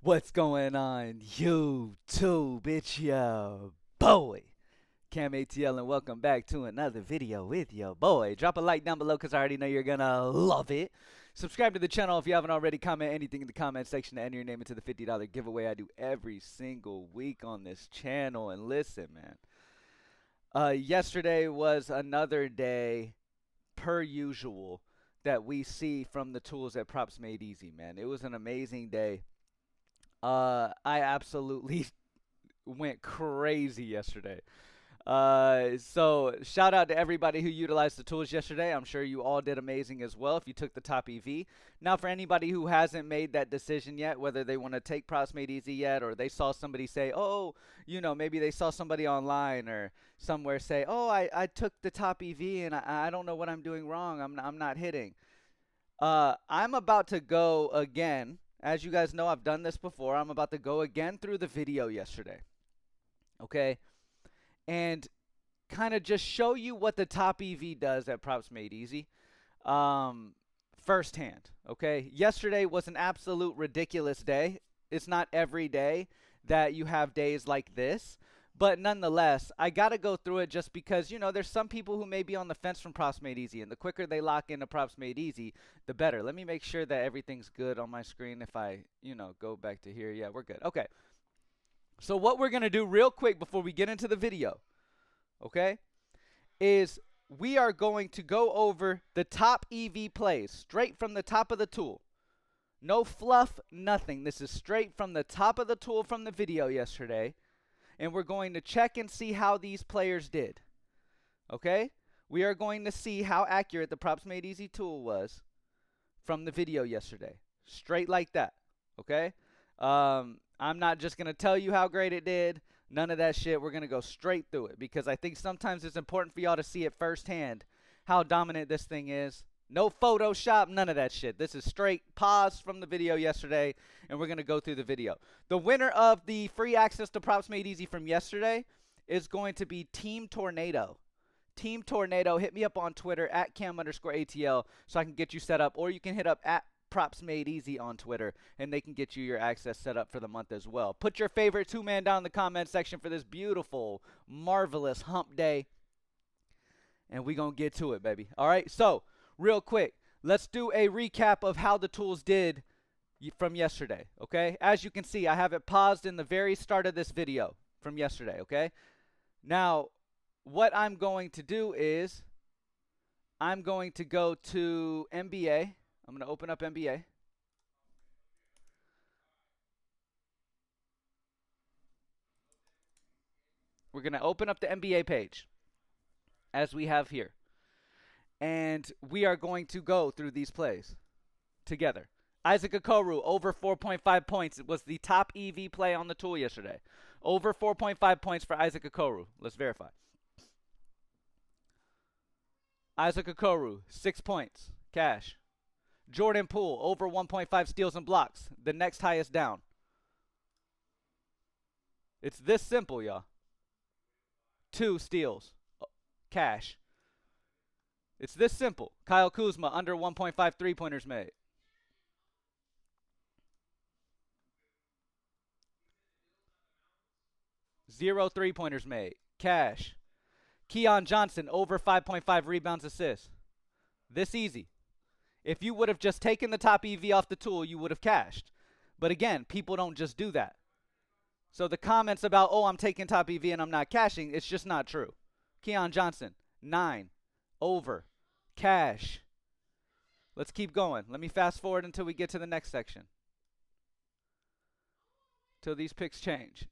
What's going on, YouTube? It's your boy, Cam ATL, and welcome back to another video with your boy. Drop a like down below because I already know you're gonna love it. Subscribe to the channel if you haven't already. Comment anything in the comment section to enter your name into the $50 giveaway I do every single week on this channel. And listen, man, yesterday was another day, per usual, that we see from the tools at Props Made Easy, man. It was an amazing day. I absolutely went crazy yesterday. So shout out to everybody who utilized the tools yesterday. I'm sure you all did amazing as well if you took the top EV. Now, for anybody who hasn't made that decision yet, whether they want to take Props Made Easy yet, or they saw somebody say, oh, you know, maybe they saw somebody online or somewhere say, oh, I took the top EV and I don't know what I'm doing wrong. I'm not hitting. I'm about to go again. As you guys know, I've done this before. I'm about to go again through the video yesterday. Okay? And kind of just show you what the top EV does at Props Made Easy firsthand. Okay? Yesterday was an absolute ridiculous day. It's not every day that you have days like this. But nonetheless, I got to go through it just because, you know, there's some people who may be on the fence from Props Made Easy. And the quicker they lock into Props Made Easy, the better. Let me make sure that everything's good on my screen. If I, you know, go back to here. Yeah, we're good. Okay. So what we're going to do real quick before we get into the video, okay, is we are going to go over the top EV plays straight from the top of the tool. No fluff, nothing. This is straight from the top of the tool from the video yesterday. And we're going to check and see how these players did. Okay? We are going to see how accurate the Props Made Easy tool was from the video yesterday. Straight like that. Okay? I'm not just going to tell you how great it did. None of that shit. We're going to go straight through it. Because I think sometimes it's important for y'all to see it firsthand how dominant this thing is. No Photoshop, none of that shit. This is straight pause from the video yesterday, and we're going to go through the video. The winner of the free access to Props Made Easy from yesterday is going to be Team Tornado. Team Tornado, hit me up on Twitter at Cam_ATL so I can get you set up, or you can hit up at Props Made Easy on Twitter, and they can get you your access set up for the month as well. Put your favorite two-man down in the comment section for this beautiful, marvelous hump day, and we're going to get to it, baby. All right, so real quick, let's do a recap of how the tools did from yesterday, okay? As you can see, I have it paused in the very start of this video from yesterday, okay? Now, what I'm going to do is I'm going to go to NBA. I'm going to open up NBA. We're going to open up the NBA page as we have here. And we are going to go through these plays together. Isaac Okoro, over 4.5 points. It was the top EV play on the tool yesterday. Over 4.5 points for Isaac Okoro. Let's verify. Isaac Okoro, 6 points. Cash. Jordan Poole, over 1.5 steals and blocks. The next highest down. It's this simple, y'all. 2 steals. Cash. It's this simple. Kyle Kuzma, under 1.5 3-pointers made. Zero 3-pointers made. Cash. Keon Johnson, over 5.5 rebounds assists. This easy. If you would have just taken the top EV off the tool, you would have cashed. But again, people don't just do that. So the comments about, oh, I'm taking top EV and I'm not cashing, it's just not true. Keon Johnson, 9. Over. Cash. Let's keep going. Let me fast forward until we get to the next section. Till these picks change.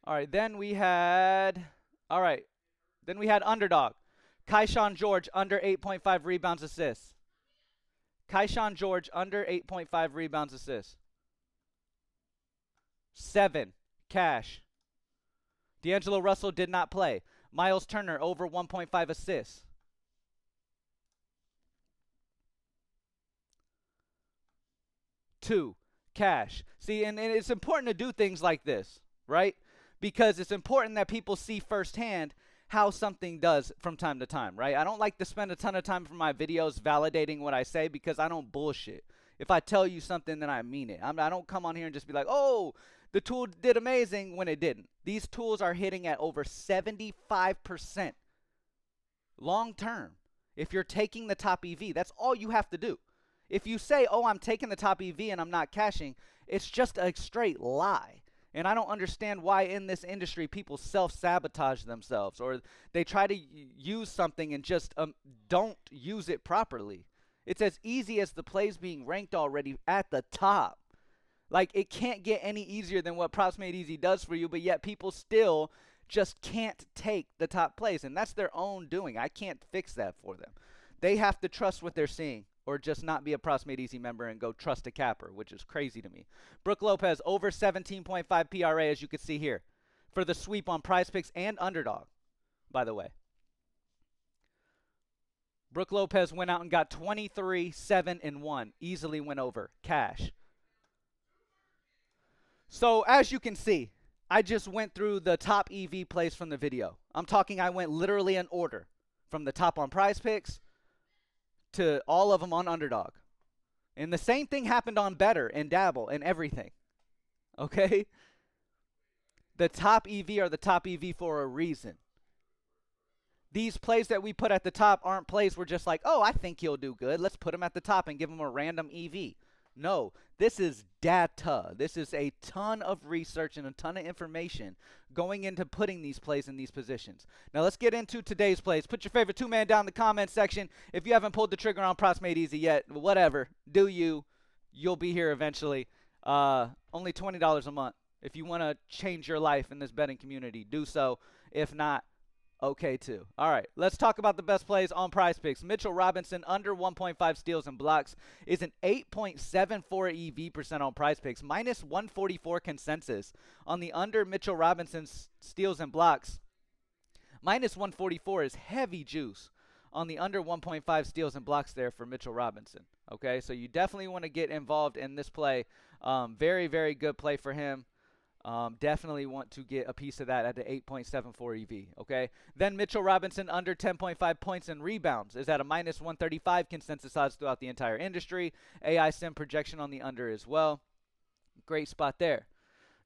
All right, then we had Underdog. Kaishan George, under 8.5 rebounds assists. Kaishan George, under 8.5 rebounds assists. 7. Cash. D'Angelo Russell did not play. Miles Turner, over 1.5 assists. 2. Cash. See, and it's important to do things like this, right? Because it's important that people see firsthand how something does from time to time, right? I don't like to spend a ton of time for my videos validating what I say because I don't bullshit. If I tell you something, then I mean it. I don't come on here and just be like, oh, the tool did amazing when it didn't. These tools are hitting at over 75% long term. If you're taking the top EV, that's all you have to do. If you say, oh, I'm taking the top EV and I'm not cashing, it's just a straight lie. And I don't understand why in this industry people self-sabotage themselves, or they try to use something and just don't use it properly. It's as easy as the plays being ranked already at the top. Like, it can't get any easier than what Props Made Easy does for you, but yet people still just can't take the top plays, and that's their own doing. I can't fix that for them. They have to trust what they're seeing, or just not be a Props Made Easy member and go trust a capper, which is crazy to me. Brooke Lopez, over 17.5 PRA, as you can see here, for the sweep on Prizepicks and Underdog, by the way. Brooke Lopez went out and got 23, 7, and 1. Easily went over. Cash. So, as you can see, I just went through the top EV plays from the video. I'm talking I went literally in order, from the top on Prizepicks to all of them on Underdog. And the same thing happened on BETR and DABBLE and everything. Okay? The top EV are the top EV for a reason. These plays that we put at the top aren't plays we're just like, oh, I think he'll do good. Let's put him at the top and give him a random EV. No, this is data. This is a ton of research and a ton of information going into putting these plays in these positions. Now let's get into today's plays. Put your favorite two-man down in the comment section. If you haven't pulled the trigger on Props Made Easy yet, whatever, do you. You'll be here eventually. Only $20 a month. If you want to change your life in this betting community, do so. If not, okay too. All right, let's talk about the best plays on Prizepicks. Mitchell Robinson under 1.5 steals and blocks is an 8.74 EV percent on Prizepicks, minus 144 consensus on the under Mitchell Robinson's steals and blocks. Minus 144 is heavy juice on the under 1.5 steals and blocks there for Mitchell Robinson. Okay, so you definitely want to get involved in this play. Very, very good play for him. Definitely want to get a piece of that at the 8.74 EV, okay? Then Mitchell Robinson under 10.5 points and rebounds is at a minus 135 consensus odds throughout the entire industry. AI sim projection on the under as well. Great spot there.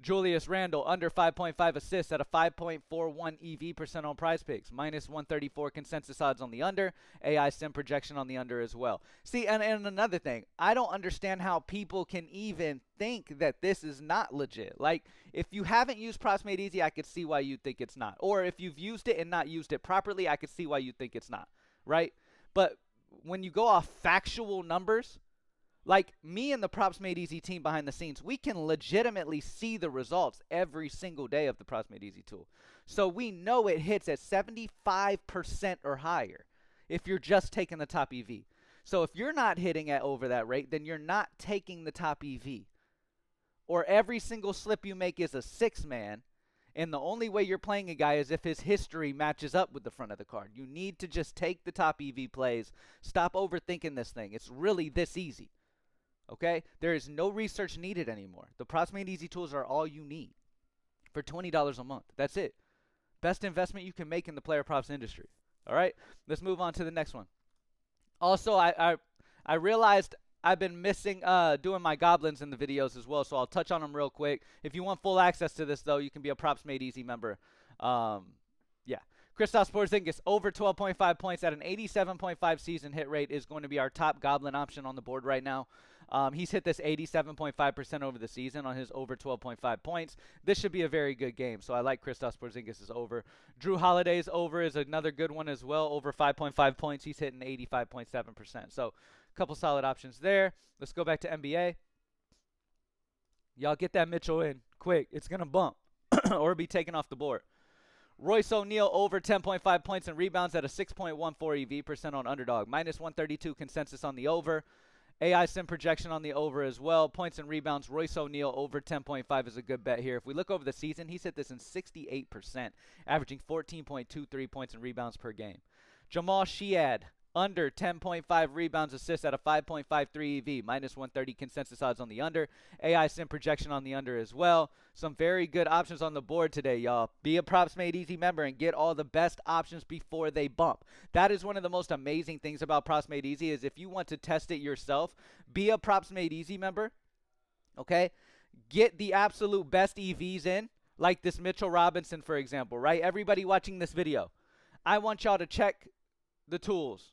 Julius Randle under 5.5 assists at a 5.41 EV percent on Prizepicks. Minus 134 consensus odds on the under. AI sim projection on the under as well. See, and another thing, I don't understand how people can even think that this is not legit. Like, if you haven't used Props Made Easy, I could see why you think it's not. Or if you've used it and not used it properly, I could see why you think it's not, right? But when you go off factual numbers, like me and the Props Made Easy team behind the scenes, we can legitimately see the results every single day of the Props Made Easy tool. So we know it hits at 75% or higher if you're just taking the top EV. So if you're not hitting at over that rate, then you're not taking the top EV. Or every single slip you make is a 6-man, and the only way you're playing a guy is if his history matches up with the front of the card. You need to just take the top EV plays. Stop overthinking this thing. It's really this easy. Okay? There is no research needed anymore. The Props Made Easy tools are all you need for $20 a month. That's it. Best investment you can make in the player props industry. All right? Let's move on to the next one. Also, I realized I've been missing doing my goblins in the videos as well, so I'll touch on them real quick. If you want full access to this, though, you can be a Props Made Easy member. Yeah. Kristaps Porzingis over 12.5 points at an 87.5 season hit rate is going to be our top goblin option on the board right now. He's hit this 87.5% over the season on his over 12.5 points. This should be a very good game, so I like Kristaps Porzingis' over. Drew Holiday's over is another good one as well, over 5.5 points. He's hitting 85.7%. So a couple solid options there. Let's go back to NBA. Y'all get that Mitchell in quick. It's going to bump or be taken off the board. Royce O'Neal over 10.5 points and rebounds at a 6.14 EV percent on Underdog. Minus 132 consensus on the over. AI sim projection on the over as well. Points and rebounds, Royce O'Neal over 10.5 is a good bet here. If we look over the season, he's hit this in 68%, averaging 14.23 points and rebounds per game. Jamal Shead Under 10.5 rebounds, assists at a 5.53 EV, minus 130 consensus odds on the under. AI sim projection on the under as well. Some very good options on the board today, y'all. Be a Props Made Easy member and get all the best options before they bump. That is one of the most amazing things about Props Made Easy is if you want to test it yourself, be a Props Made Easy member, okay? Get the absolute best EVs in, like this Mitchell Robinson, for example, right? Everybody watching this video, I want y'all to check the tools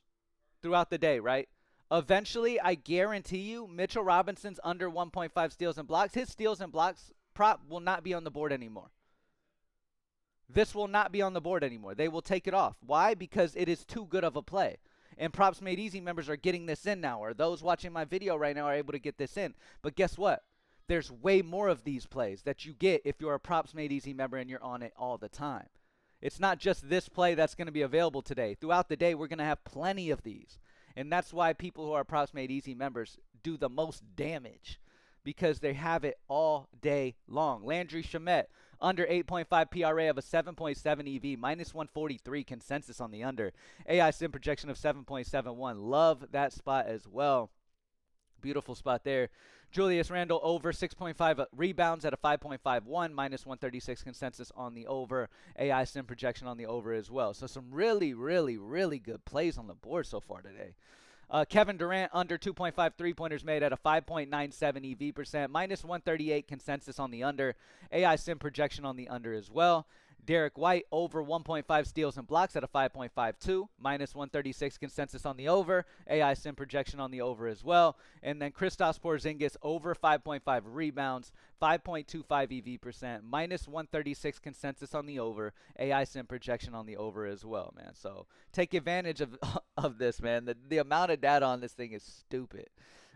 throughout the day, right? Eventually, I guarantee you, Mitchell Robinson's under 1.5 steals and blocks. His steals and blocks prop will not be on the board anymore. This will not be on the board anymore. They will take it off. Why? Because it is too good of a play. And Props Made Easy members are getting this in now, or those watching my video right now are able to get this in. But guess what? There's way more of these plays that you get if you're a Props Made Easy member and you're on it all the time. It's not just this play that's going to be available today. Throughout the day, we're going to have plenty of these. And that's why people who are Props Made Easy members do the most damage, because they have it all day long. Landry Shamet, under 8.5 PRA of a 7.7 EV, minus 143 consensus on the under. AI sim projection of 7.71. Love that spot as well. Beautiful spot there. Julius Randle over 6.5 rebounds at a 5.51, minus 136 consensus on the over. AI sim projection on the over as well. So some really, really, really good plays on the board so far today. Kevin Durant under 2.5 three-pointers made at a 5.97 EV percent, minus 138 consensus on the under. AI sim projection on the under as well. Derek White over 1.5 steals and blocks at a 5.52, minus 136 consensus on the over. AI sim projection on the over as well. And then Kristaps Porzingis over 5.5 rebounds, 5.25 EV percent, minus 136 consensus on the over. AI sim projection on the over as well, man. So take advantage of this, man. The amount of data on this thing is stupid.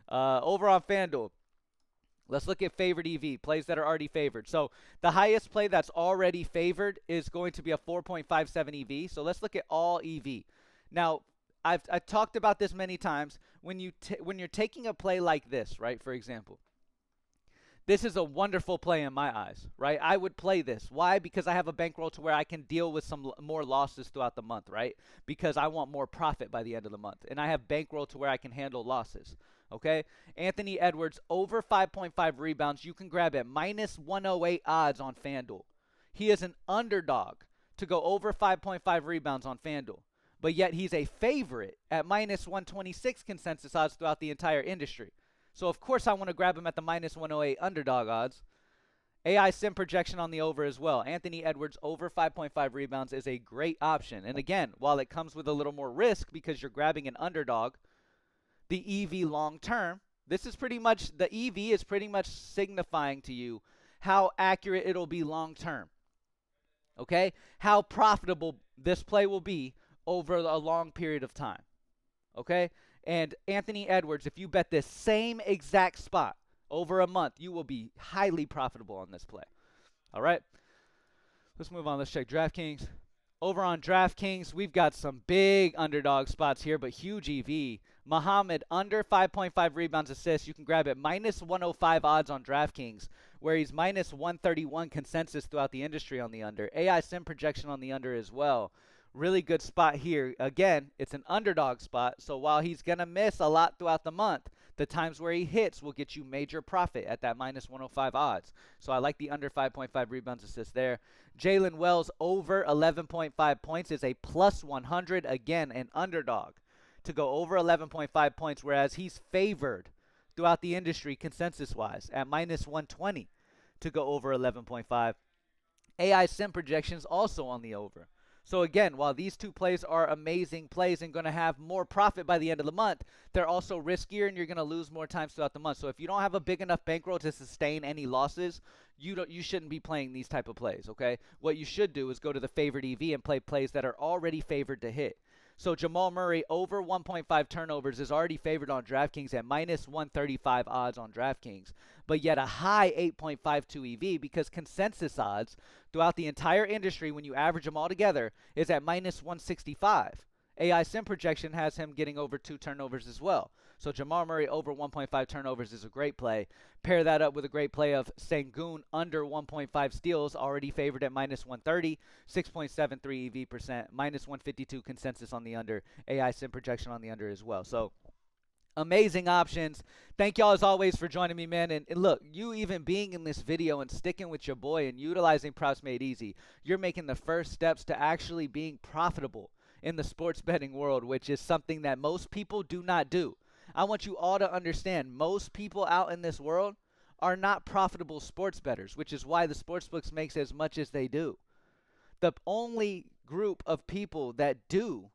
Over on FanDuel, let's look at favored EV, plays that are already favored. So the highest play that's already favored is going to be a 4.57 EV. So let's look at all EV. Now, I've talked about this many times. When you're taking a play like this, right, for example, this is a wonderful play in my eyes, right? I would play this. Why? Because I have a bankroll to where I can deal with some more losses throughout the month, right? Because I want more profit by the end of the month. And I have bankroll to where I can handle losses. Okay, Anthony Edwards over 5.5 rebounds. You can grab at minus 108 odds on FanDuel. He is an underdog to go over 5.5 rebounds on FanDuel, but yet he's a favorite at minus 126 consensus odds throughout the entire industry. So of course I want to grab him at the minus 108 underdog odds. AI sim projection on the over as well. Anthony Edwards over 5.5 rebounds is a great option. And again, while it comes with a little more risk because you're grabbing an underdog, the EV long term, this is pretty much, the EV is pretty much signifying to you how accurate it'll be long term. Okay? How profitable this play will be over a long period of time. Okay? And Anthony Edwards, if you bet this same exact spot over a month, you will be highly profitable on this play. All right? Let's move on. Let's check DraftKings. Over on DraftKings, we've got some big underdog spots here, but huge EV. Muhammad under 5.5 rebounds assists. You can grab it minus 105 odds on DraftKings, where he's minus 131 consensus throughout the industry on the under. AI sim projection on the under as well. Really good spot here. Again, it's an underdog spot, so while he's going to miss a lot throughout the month, the times where he hits will get you major profit at that minus 105 odds. So I like the under 5.5 rebounds assists there. Jalen Wells over 11.5 points is a plus 100. Again, an underdog to go over 11.5 points, whereas he's favored throughout the industry consensus-wise at minus 120 to go over 11.5. AI sim projections also on the over. So again, while these two plays are amazing plays and going to have more profit by the end of the month, they're also riskier and you're going to lose more times throughout the month. So if you don't have a big enough bankroll to sustain any losses, you shouldn't be playing these type of plays, okay? What you should do is go to the favored EV and play plays that are already favored to hit. So Jamal Murray over 1.5 turnovers is already favored on DraftKings at minus 135 odds on DraftKings, but yet a high 8.52 EV because consensus odds throughout the entire industry, when you average them all together, is at minus 165. AI sim projection has him getting over 2 turnovers as well. So Jamal Murray over 1.5 turnovers is a great play. Pair that up with a great play of Sengun under 1.5 steals, already favored at minus 130, 6.73 EV percent, minus 152 consensus on the under, AI sim projection on the under as well. So amazing options. Thank y'all as always for joining me, man. And look, you even being in this video and sticking with your boy and utilizing Props Made Easy, you're making the first steps to actually being profitable in the sports betting world, which is something that most people do not do. I want you all to understand, most people out in this world are not profitable sports bettors, which is why the sportsbooks makes as much as they do. The only group of people that do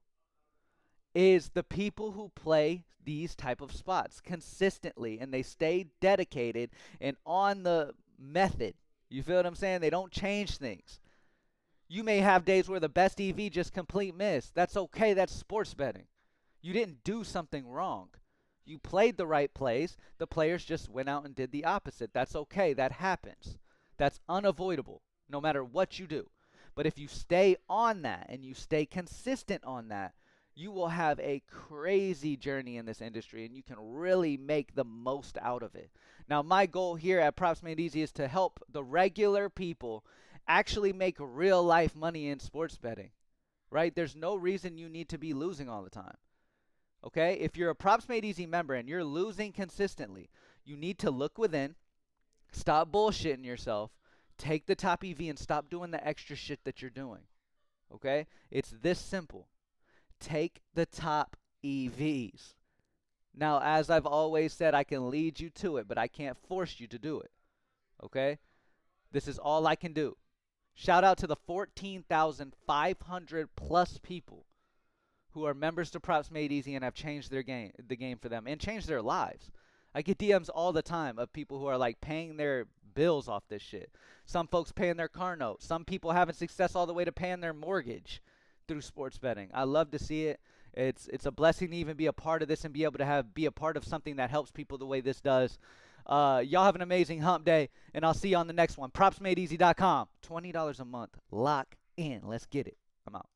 is the people who play these type of spots consistently, and they stay dedicated and on the method. You feel what I'm saying? They don't change things. You may have days where the best EV just complete miss. That's okay. That's sports betting. You didn't do something wrong. You played the right plays. The players just went out and did the opposite. That's okay. That happens. That's unavoidable no matter what you do. But if you stay on that and you stay consistent on that, you will have a crazy journey in this industry, and you can really make the most out of it. Now, my goal here at Props Made Easy is to help the regular people actually make real life money in sports betting, right? There's no reason you need to be losing all the time, okay? If you're a Props Made Easy member and you're losing consistently, you need to look within, stop bullshitting yourself, take the top EV, and stop doing the extra shit that you're doing, okay? It's this simple. Take the top EVs. Now, as I've always said, I can lead you to it, but I can't force you to do it, okay? This is all I can do. Shout out to the 14,500 plus people who are members to Props Made Easy and have changed the game for them and changed their lives. I get DMs all the time of people who are like paying their bills off this shit. Some folks paying their car note. Some people having success all the way to paying their mortgage through sports betting. I love to see it. It's a blessing to even be a part of this and be able to be a part of something that helps people the way this does. Y'all have an amazing hump day, and I'll see you on the next one. PropsMadeEasy.com. $20 a month. Lock in. Let's get it. I'm out.